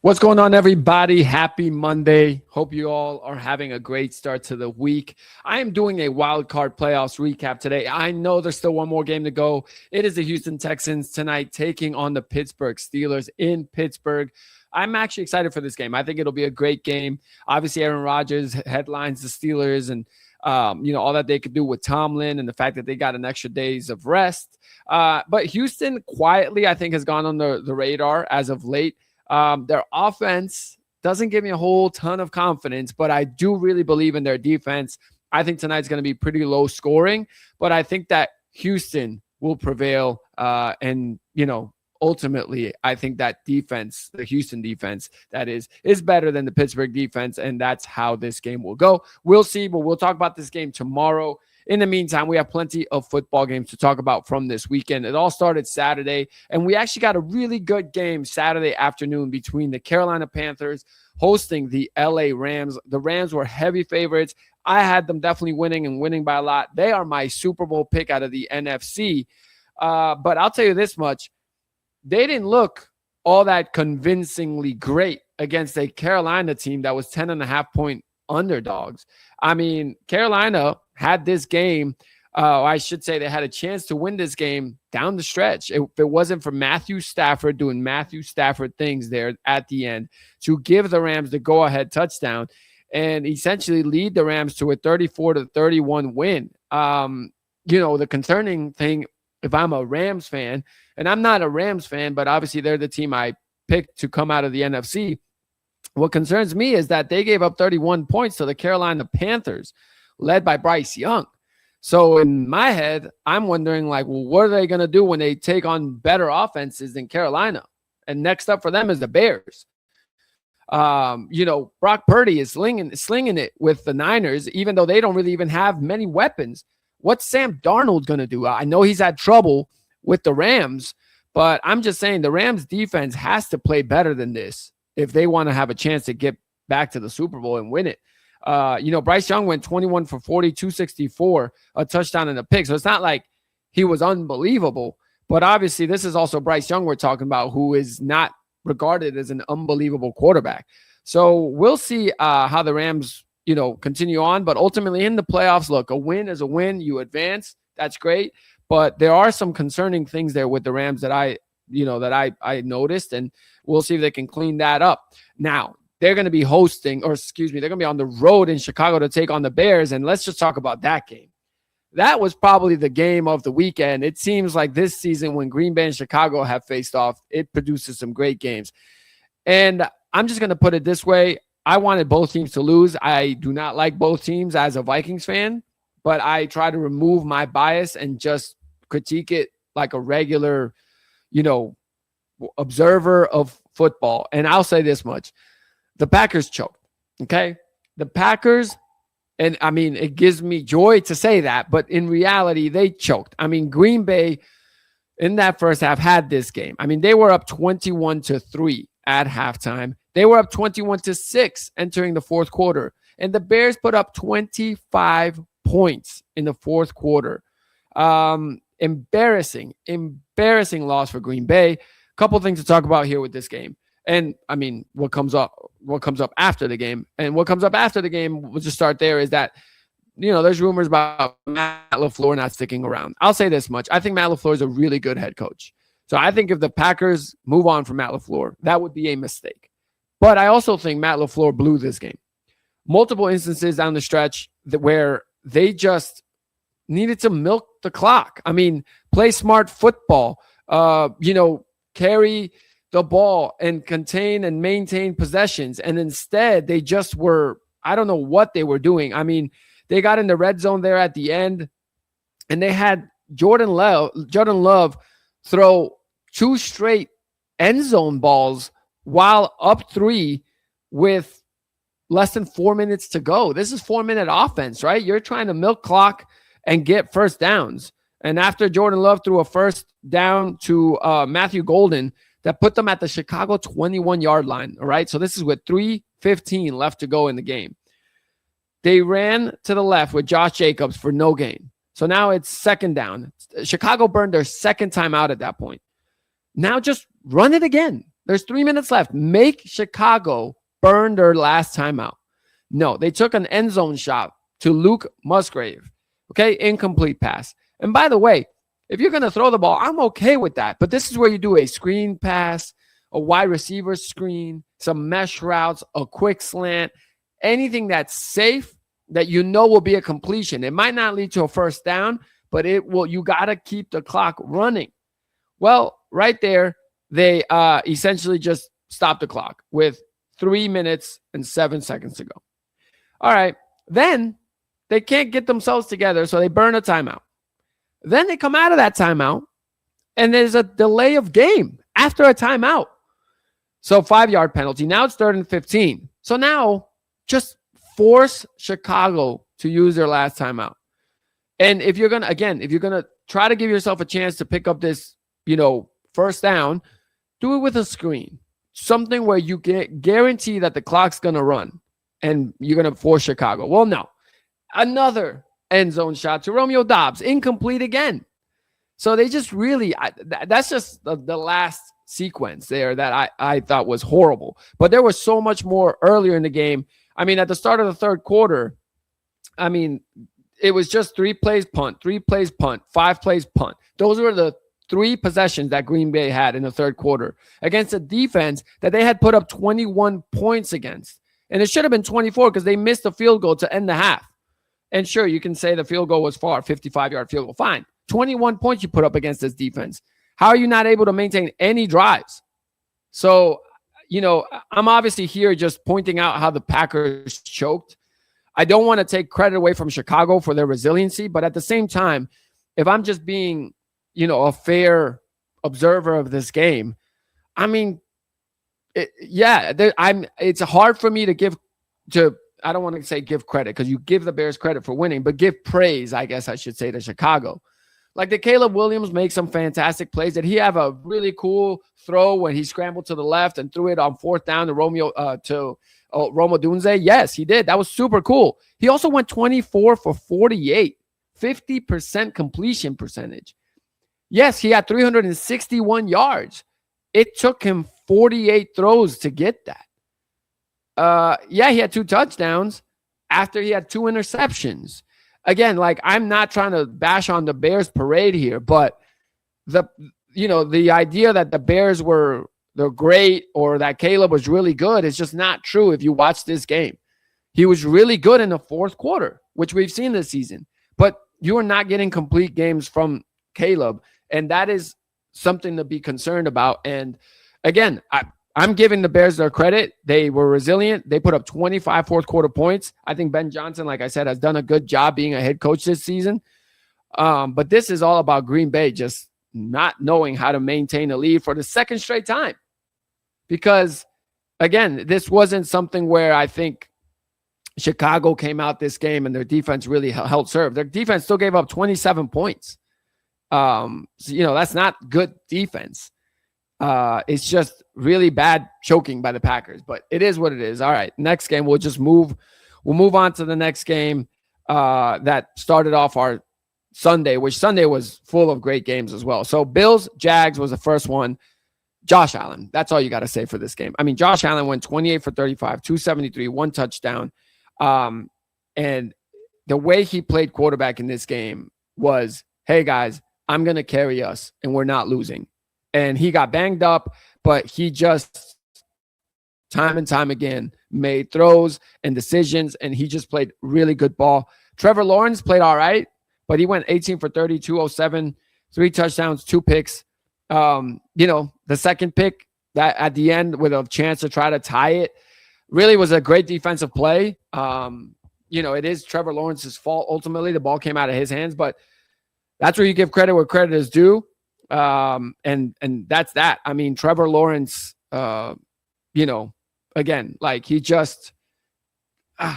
What's going on, everybody? Happy Monday. Hope you all are having a great start to the week. I am doing a wild card playoffs recap today. I know there's still one more game to go. It is the Houston Texans tonight taking on the Pittsburgh Steelers in Pittsburgh. I'm actually excited for this game. I think it'll be a great game. Obviously, Aaron Rodgers headlines the Steelers and all that they could do with Tomlin and the fact that they got an extra days of rest. But Houston quietly, I think, has gone on the radar as of late. Their offense doesn't give me a whole ton of confidence, but I do really believe in their defense. I think tonight's going to be pretty low scoring, but I think that Houston will prevail. Ultimately, I think that defense, the Houston defense, that is better than the Pittsburgh defense, and that's how this game will go. We'll see, but we'll talk about this game tomorrow. In the meantime, we have plenty of football games to talk about from this weekend. It all started Saturday, and we actually got a really good game Saturday afternoon between the Carolina Panthers hosting the LA Rams. The Rams were heavy favorites. I had them definitely winning by a lot. They are my Super Bowl pick out of the NFC. But I'll tell you this much. They didn't look all that convincingly great against a Carolina team that was 10.5-point underdogs. I mean, Carolina had this game. I should say they had a chance to win this game down the stretch. If it wasn't for Matthew Stafford doing Matthew Stafford things there at the end to give the Rams the go-ahead touchdown and essentially lead the Rams to a 34-31 win. The concerning thing, if I'm a Rams fan, and I'm not a Rams fan, but obviously they're the team I picked to come out of the NFC. What concerns me is that they gave up 31 points to the Carolina Panthers, led by Bryce Young. So in my head, I'm wondering, what are they going to do when they take on better offenses than Carolina? And next up for them is the Bears. Brock Purdy is slinging it with the Niners, even though they don't really even have many weapons. What's Sam Darnold going to do? I know he's had trouble with the Rams, but I'm just saying the Rams defense has to play better than this if they want to have a chance to get back to the Super Bowl and win it. Bryce Young went 21 for 40, 264, a touchdown and a pick. So it's not like he was unbelievable, but obviously this is also Bryce Young we're talking about, who is not regarded as an unbelievable quarterback. So we'll see how the Rams, continue on, but ultimately in the playoffs, look, a win is a win. You advance. That's great. But there are some concerning things there with the Rams that I noticed, and we'll see if they can clean that up. Now, they're going to be they're going to be on the road in Chicago to take on the Bears, and let's just talk about that game. That was probably the game of the weekend. It seems like this season when Green Bay and Chicago have faced off, it produces some great games. And I'm just going to put it this way. I wanted both teams to lose. I do not like both teams as a Vikings fan, but I try to remove my bias and just critique it like a regular, observer of football. And I'll say this much. The Packers choked, okay? The Packers, and I mean, it gives me joy to say that, but in reality, they choked. I mean, Green Bay in that first half had this game. I mean, they were up 21-3 at halftime. They were up 21-6 entering the fourth quarter. And the Bears put up 25 points in the fourth quarter. Embarrassing loss for Green Bay. A couple things to talk about here with this game. And I mean, what comes up after the game. And what comes up after the game, we'll just start there, is that, there's rumors about Matt LaFleur not sticking around. I'll say this much. I think Matt LaFleur is a really good head coach. So I think if the Packers move on from Matt LaFleur, that would be a mistake. But I also think Matt LaFleur blew this game. Multiple instances down the stretch where they just needed to milk the clock. I mean, play smart football, carry the ball and contain and maintain possessions. And instead, they just were, I don't know what they were doing. I mean, they got in the red zone there at the end, and they had Jordan Love throw 2 straight end zone balls while up 3 with less than 4 minutes to go. This is 4-minute offense, right? You're trying to milk clock and get first downs. And after Jordan Love threw a first down to Matthew Golden that put them at the Chicago 21-yard line, all right? So this is with 3:15 left to go in the game. They ran to the left with Josh Jacobs for no gain. So now it's second down. Chicago burned their second time out at that point. Now just run it again. There's 3 minutes left. Make Chicago burn their last timeout. No, they took an end zone shot to Luke Musgrave. Okay, incomplete pass. And by the way, if you're going to throw the ball, I'm okay with that. But this is where you do a screen pass, a wide receiver screen, some mesh routes, a quick slant, anything that's safe that you know will be a completion. It might not lead to a first down, but it will. You got to keep the clock running. Well, right there, they essentially just stopped the clock with 3 minutes and 7 seconds to go. All right. Then they can't get themselves together, so they burn a timeout. Then they come out of that timeout, and there's a delay of game after a timeout. So 5-yard penalty. Now it's 3rd and 15. So now just force Chicago to use their last timeout. And if you're going to try to give yourself a chance to pick up this, first down, do it with a screen. Something where you guarantee that the clock's going to run and you're going to force Chicago. Well, no. Another end zone shot to Romeo Doubs. Incomplete again. So they just really, that's just the last sequence there that I thought was horrible. But there was so much more earlier in the game. I mean, at the start of the third quarter, it was just 3 plays punt, 3 plays punt, 5 plays punt. Those were the 3 possessions that Green Bay had in the third quarter against a defense that they had put up 21 points against. And it should have been 24 because they missed a field goal to end the half. And sure, you can say the field goal was far, 55-yard field goal. Fine. 21 points you put up against this defense. How are you not able to maintain any drives? So, I'm obviously here just pointing out how the Packers choked. I don't want to take credit away from Chicago for their resiliency, but at the same time, if I'm just being, a fair observer of this game, it's hard for me to I don't want to say give credit because you give the Bears credit for winning, but give praise, I guess I should say, to Chicago. Like the Caleb Williams makes some fantastic plays. Did he have a really cool throw when he scrambled to the left and threw it on 4th down to Rome Odunze? Yes, he did. That was super cool. He also went 24 for 48, 50% completion percentage. Yes, he had 361 yards. It took him 48 throws to get that. He had 2 touchdowns after he had 2 interceptions. Again, I'm not trying to bash on the Bears parade here, but the idea that the Bears they're great or that Caleb was really good is just not true if you watch this game. He was really good in the fourth quarter, which we've seen this season, but you are not getting complete games from Caleb, and that is something to be concerned about. And again, I'm giving the Bears their credit. They were resilient. They put up 25 fourth quarter points. I think Ben Johnson, like I said, has done a good job being a head coach this season. But this is all about Green Bay just not knowing how to maintain a lead for the second straight time. Because, again, this wasn't something where I think Chicago came out this game and their defense really held serve. Their defense still gave up 27 points. That's not good defense. It's just really bad choking by the Packers, but it is what it is. All right, next game, we'll move on to the next game that started off our Sunday, which Sunday was full of great games as well. So Bills, Jags was the first one. Josh Allen, that's all you got to say for this game. Josh Allen went 28 for 35, 273, 1 touchdown. And the way he played quarterback in this game was, hey guys, I'm going to carry us and we're not losing. And he got banged up, but he just time and time again made throws and decisions, and he just played really good ball. Trevor Lawrence played all right, but he went 18 for 30, 207, 3 touchdowns, 2 picks. The second pick that at the end with a chance to try to tie it really was a great defensive play. It is Trevor Lawrence's fault. Ultimately, the ball came out of his hands, but that's where you give credit where credit is due. And that's that. Trevor Lawrence, again, he just,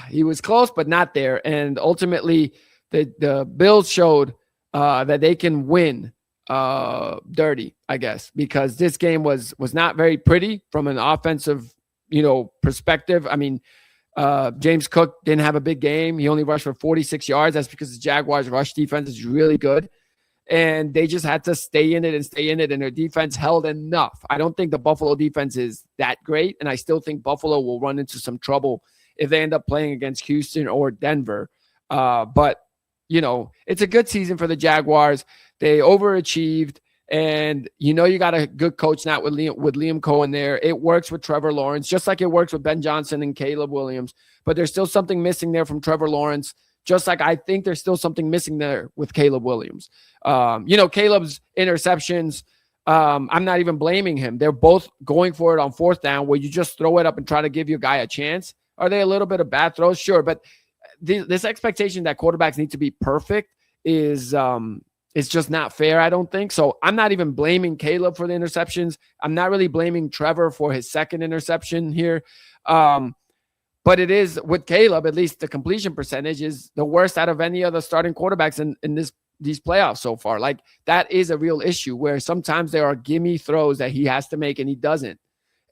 he was close, but not there. And ultimately the Bills showed, that they can win, dirty, I guess, because this game was not very pretty from an offensive, perspective. James Cook didn't have a big game. He only rushed for 46 yards. That's because the Jaguars rush defense is really good. and they just had to stay in it, and their defense held enough. I don't think the Buffalo defense is that great, and I still think Buffalo will run into some trouble if they end up playing against Houston or Denver. But, it's a good season for the Jaguars. They overachieved, and you got a good coach now with Liam Cohen there. It works with Trevor Lawrence, just like it works with Ben Johnson and Caleb Williams, but there's still something missing there from Trevor Lawrence. Just like I think there's still something missing there with Caleb Williams. Caleb's interceptions, I'm not even blaming him. They're both going for it on fourth down where you just throw it up and try to give your guy a chance. Are they a little bit of bad throws? Sure. But this expectation that quarterbacks need to be perfect is just not fair, I don't think. So I'm not even blaming Caleb for the interceptions. I'm not really blaming Trevor for his second interception here. But it is with Caleb, at least the completion percentage is the worst out of any of the starting quarterbacks in these playoffs so far. Like, that is a real issue where sometimes there are gimme throws that he has to make and he doesn't.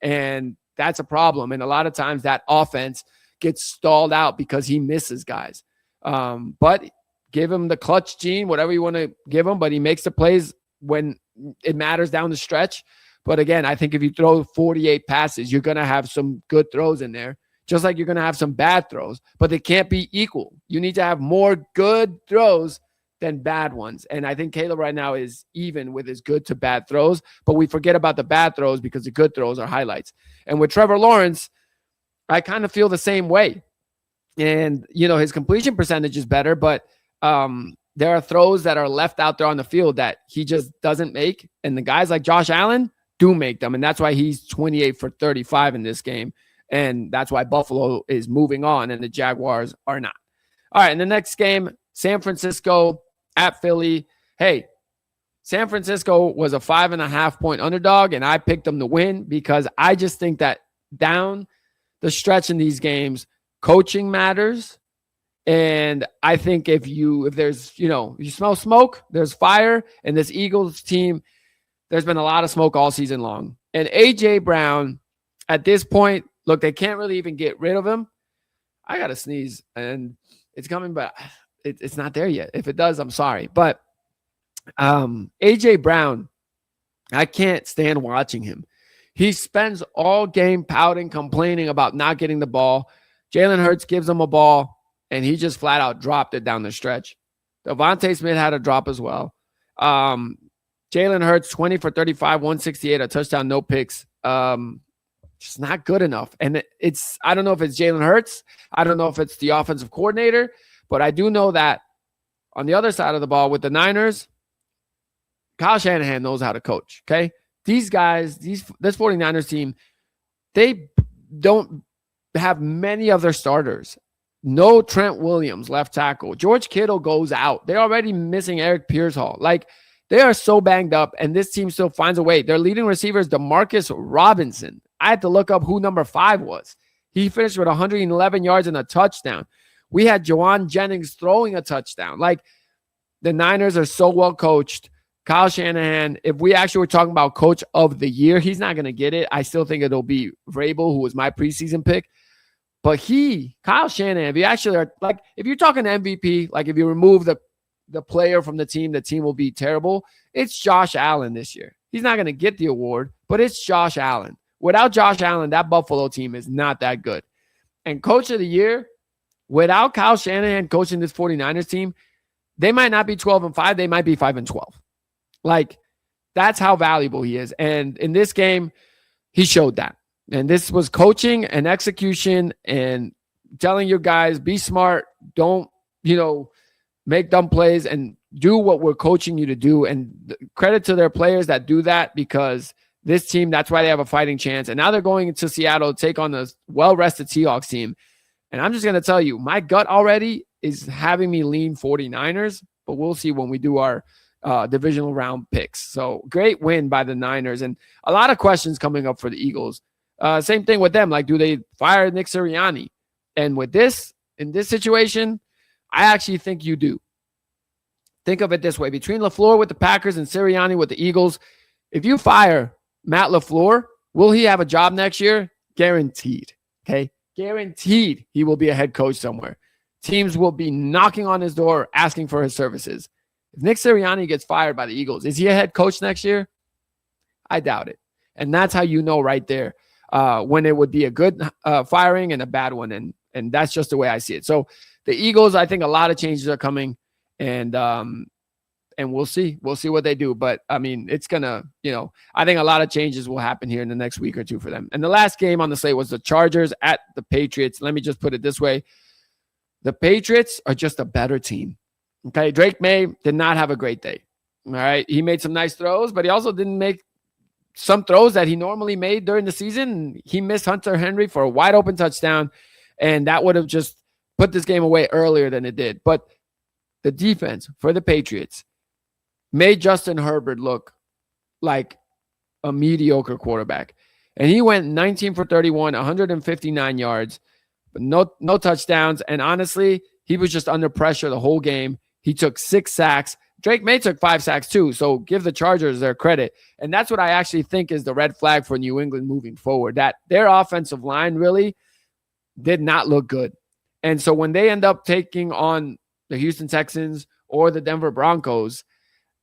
And that's a problem. And a lot of times that offense gets stalled out because he misses guys. But give him the clutch gene, whatever you want to give him, but he makes the plays when it matters down the stretch. But again, I think if you throw 48 passes, you're going to have some good throws in there. Just like you're going to have some bad throws, but they can't be equal. You need to have more good throws than bad ones. And I think Caleb right now is even with his good to bad throws, but we forget about the bad throws because the good throws are highlights. And with Trevor Lawrence, I kind of feel the same way. And, his completion percentage is better, but there are throws that are left out there on the field that he just doesn't make. And the guys like Josh Allen do make them. And that's why he's 28 for 35 in this game. And that's why Buffalo is moving on and the Jaguars are not. All right, in the next game, San Francisco at Philly. Hey, San Francisco was a 5.5-point underdog, and I picked them to win because I just think that down the stretch in these games, coaching matters. And I think if there's, you smell smoke, there's fire. And this Eagles team, there's been a lot of smoke all season long. And A.J. Brown, at this point, look, they can't really even get rid of him. I got to sneeze, and it's coming, but it's not there yet. If it does, I'm sorry. But A.J. Brown, I can't stand watching him. He spends all game pouting, complaining about not getting the ball. Jalen Hurts gives him a ball, and he just flat out dropped it down the stretch. Devontae Smith had a drop as well. Jalen Hurts, 20 for 35, 168, a touchdown, no picks. Just not good enough. And I don't know if it's Jalen Hurts. I don't know if it's the offensive coordinator, but I do know that on the other side of the ball with the Niners, Kyle Shanahan knows how to coach. Okay. These guys, this 49ers team, they don't have many of their starters. No Trent Williams, left tackle. George Kittle goes out. They're already missing Eric Pearsall. Like, they are so banged up, and this team still finds a way. Their leading receiver is Demarcus Robinson. I had to look up who number 5 was. He finished with 111 yards and a touchdown. We had Jawan Jennings throwing a touchdown. Like, the Niners are so well coached. Kyle Shanahan, if we actually were talking about coach of the year, he's not going to get it. I still think it'll be Vrabel, who was my preseason pick. But Kyle Shanahan, if you actually are, like, if you're talking MVP, like if you remove the player from the team will be terrible. It's Josh Allen this year. He's not going to get the award, but it's Josh Allen. Without Josh Allen, that Buffalo team is not that good. And coach of the year, without Kyle Shanahan coaching this 49ers team, they might not be 12-5. They might be 5-12. Like, that's how valuable he is. And in this game, he showed that. And this was coaching and execution and telling your guys, be smart. Don't, make dumb plays and do what we're coaching you to do. And credit to their players that do that, because this team, that's why they have a fighting chance. And now they're going into Seattle to take on the well-rested Seahawks team. And I'm just going to tell you, my gut already is having me lean 49ers, but we'll see when we do our divisional round picks. So great win by the Niners, and a lot of questions coming up for the Eagles. Same thing with them. Like, do they fire Nick Sirianni? And with this, in this situation, I actually think you do. Think of it this way. Between LaFleur with the Packers and Sirianni with the Eagles, if you fire Matt LaFleur, will he have a job next year? Guaranteed. Okay? Guaranteed he will be a head coach somewhere. Teams will be knocking on his door asking for his services. If Nick Sirianni gets fired by the Eagles, is he a head coach next year? I doubt it. And that's how you know right there when it would be a good firing and a bad one. And that's just the way I see it. So the Eagles, I think a lot of changes are coming, and we'll see. We'll see what they do. But, I mean, it's going to, I think a lot of changes will happen here in the next week or two for them. And the last game on the slate was the Chargers at the Patriots. Let me just put it this way. The Patriots are just a better team. Okay, Drake May did not have a great day. All right, he made some nice throws, but he also didn't make some throws that he normally made during the season. He missed Hunter Henry for a wide open touchdown, and that would have just put this game away earlier than it did. But the defense for the Patriots made Justin Herbert look like a mediocre quarterback. And he went 19 for 31, 159 yards, but no touchdowns. And honestly, he was just under pressure the whole game. He took 6 sacks. Drake May took 5 sacks too, so give the Chargers their credit. And that's what I actually think is the red flag for New England moving forward, that their offensive line really did not look good. And so when they end up taking on the Houston Texans or the Denver Broncos,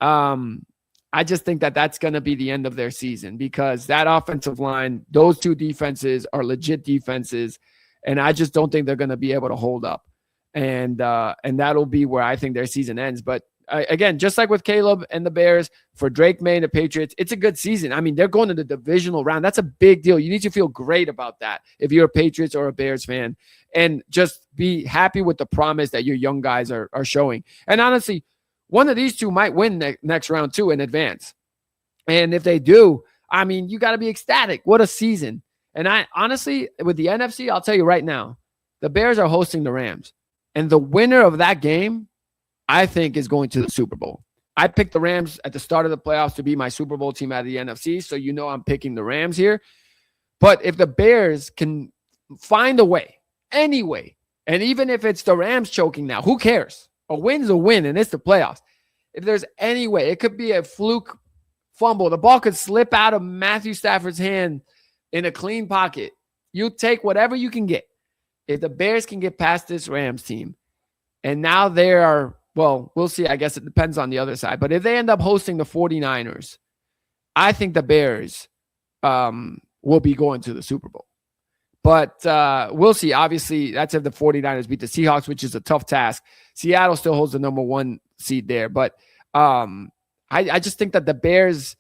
I just think that that's going to be the end of their season, because that offensive line, those two defenses are legit defenses, and I just don't think they're going to be able to hold up. And that'll be where I think their season ends. But again, just like with Caleb and the Bears, for Drake May and the Patriots, it's a good season. I mean, they're going to the divisional round. That's a big deal. You need to feel great about that if you're a Patriots or a Bears fan, and just be happy with the promise that your young guys are showing. And honestly, one of these two might win next round too in advance. And if they do, I mean, you got to be ecstatic. What a season. And I honestly, with the NFC, I'll tell you right now, the Bears are hosting the Rams. And the winner of that game, I think, is going to the Super Bowl. I picked the Rams at the start of the playoffs to be my Super Bowl team out of the NFC, so I'm picking the Rams here. But if the Bears can find a way, any way, and even if it's the Rams choking now, who cares? A win's a win, and it's the playoffs. If there's any way, it could be a fluke fumble. The ball could slip out of Matthew Stafford's hand in a clean pocket. You take whatever you can get. If the Bears can get past this Rams team, and now they are, well, we'll see. I guess it depends on the other side. But if they end up hosting the 49ers, I think the Bears will be going to the Super Bowl. But we'll see. Obviously, that's if the 49ers beat the Seahawks, which is a tough task. Seattle still holds the number 1 seed there. But I just think that the Bears,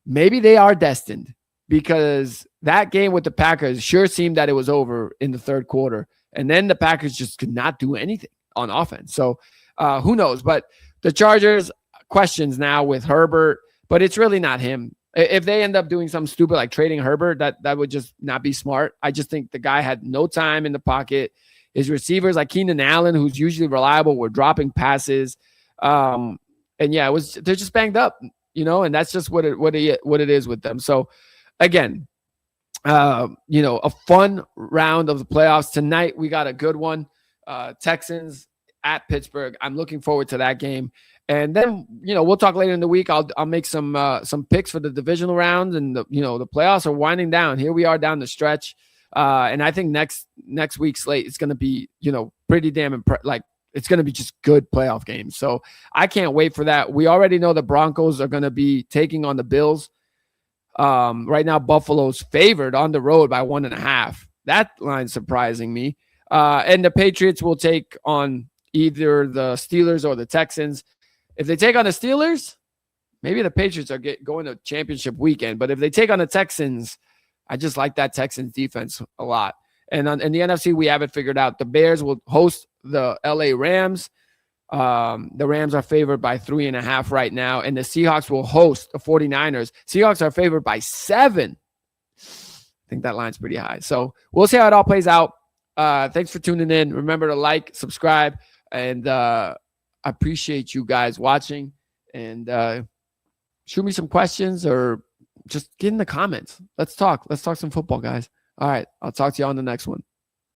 maybe they are destined, because that game with the Packers sure seemed that it was over in the third quarter. And then the Packers just could not do anything on offense. So who knows? But the Chargers, questions now with Herbert, but it's really not him. If they end up doing something stupid like trading Herbert, that would just not be smart. I just think the guy had no time in the pocket. His receivers, like Keenan Allen, who's usually reliable, were dropping passes. And yeah, they're just banged up, and that's just what it is with them. So again, a fun round of the playoffs tonight. We got a good one. Texans at Pittsburgh. I'm looking forward to that game. And then, we'll talk later in the week. I'll make some picks for the divisional rounds, and the playoffs are winding down. Here we are down the stretch. And I think next week's slate is going to be, pretty damn it's going to be just good playoff games. So I can't wait for that. We already know the Broncos are going to be taking on the Bills. Right now, Buffalo's favored on the road by 1.5. That line's surprising me. And the Patriots will take on either the Steelers or the Texans. If they take on the Steelers, maybe the Patriots are going to championship weekend. But if they take on the Texans, I just like that Texans defense a lot. And in the NFC, we have it figured out. The Bears will host the LA Rams. The Rams are favored by 3.5 right now, and the Seahawks will host the 49ers. Seahawks are favored by 7. I think that line's pretty high. So we'll see how it all plays out. Thanks for tuning in. Remember to like, subscribe, and I appreciate you guys watching. And shoot me some questions or just get in the comments. Let's talk. Let's talk some football, guys. All right. I'll talk to you on the next one.